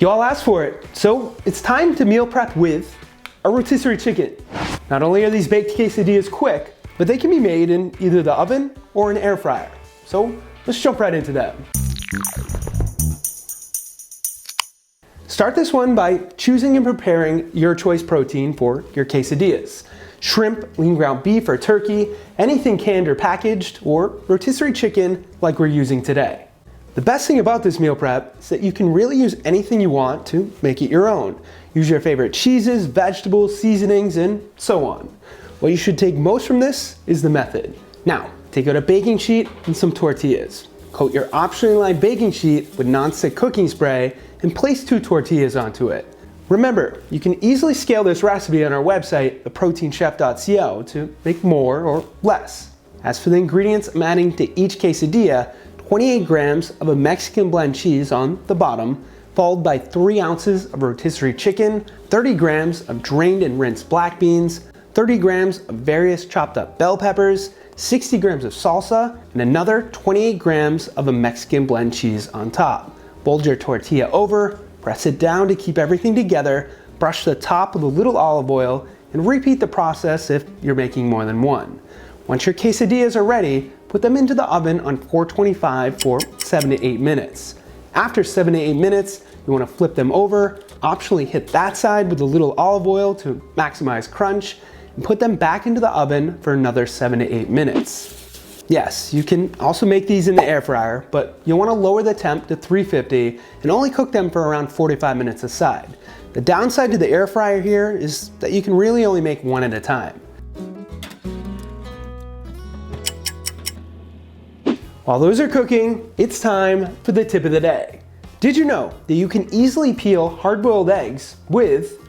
You all asked for it, so it's time to meal prep with a rotisserie chicken. Not only are these baked quesadillas quick, but they can be made in either the oven or an air fryer. So let's jump right into them. Start this one by choosing and preparing your choice protein for your quesadillas. Shrimp, lean ground beef or turkey, anything canned or packaged, or rotisserie chicken like we're using today. The best thing about this meal prep is that you can really use anything you want to make it your own. Use your favorite cheeses, vegetables, seasonings, and so on. What you should take most from this is the method. Now, take out a baking sheet and some tortillas. Coat your optionally lined baking sheet with non-stick cooking spray and place 2 tortillas onto it. Remember, you can easily scale this recipe on our website, theproteinchef.co, to make more or less. As for the ingredients I'm adding to each quesadilla, 28 grams of a Mexican blend cheese on the bottom, followed by 3 ounces of rotisserie chicken, 30 grams of drained and rinsed black beans, 30 grams of various chopped up bell peppers, 60 grams of salsa, and another 28 grams of a Mexican blend cheese on top. Fold your tortilla over, press it down to keep everything together, brush the top with a little olive oil, and repeat the process if you're making more than one. Once your quesadillas are ready, put them into the oven on 425 for 7 to 8 minutes. After 7 to 8 minutes, you want to flip them over, optionally hit that side with a little olive oil to maximize crunch, and put them back into the oven for another 7 to 8 minutes. Yes, you can also make these in the air fryer, but you'll want to lower the temp to 350 and only cook them for around 45 minutes a side. The downside to the air fryer here is that you can really only make one at a time. While those are cooking, it's time for the tip of the day. Did you know that you can easily peel hard-boiled eggs with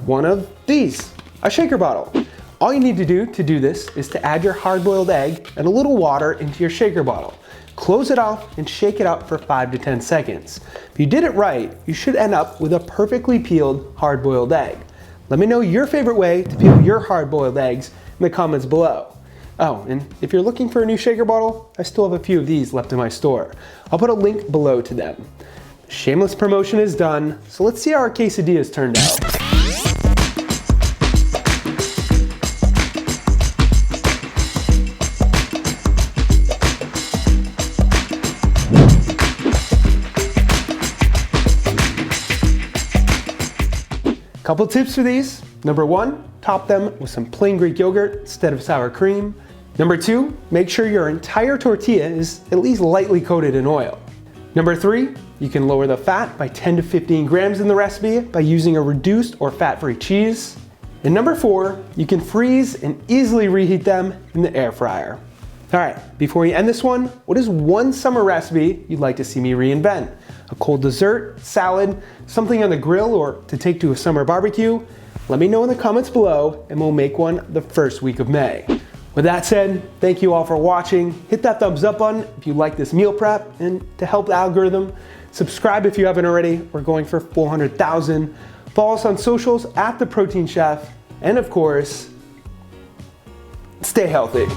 one of these, a shaker bottle? All you need to do this is to add your hard-boiled egg and a little water into your shaker bottle. Close it off and shake it up for 5 to 10 seconds. If you did it right, you should end up with a perfectly peeled hard-boiled egg. Let me know your favorite way to peel your hard-boiled eggs in the comments below. Oh, and if you're looking for a new shaker bottle, I still have a few of these left in my store. I'll put a link below to them. Shameless promotion is done, so let's see how our quesadillas turned out. Couple tips for these. Number 1, top them with some plain Greek yogurt instead of sour cream. Number 2, make sure your entire tortilla is at least lightly coated in oil. Number 3, you can lower the fat by 10 to 15 grams in the recipe by using a reduced or fat-free cheese. And number 4, you can freeze and easily reheat them in the air fryer. All right, before we end this one, what is one summer recipe you'd like to see me reinvent? A cold dessert, salad, something on the grill, or to take to a summer barbecue? Let me know in the comments below and we'll make one the first week of May. With that said, thank you all for watching. Hit that thumbs up button if you like this meal prep, and to help the algorithm, subscribe if you haven't already. We're going for 400,000. Follow us on socials at The Protein Chef, and of course, stay healthy.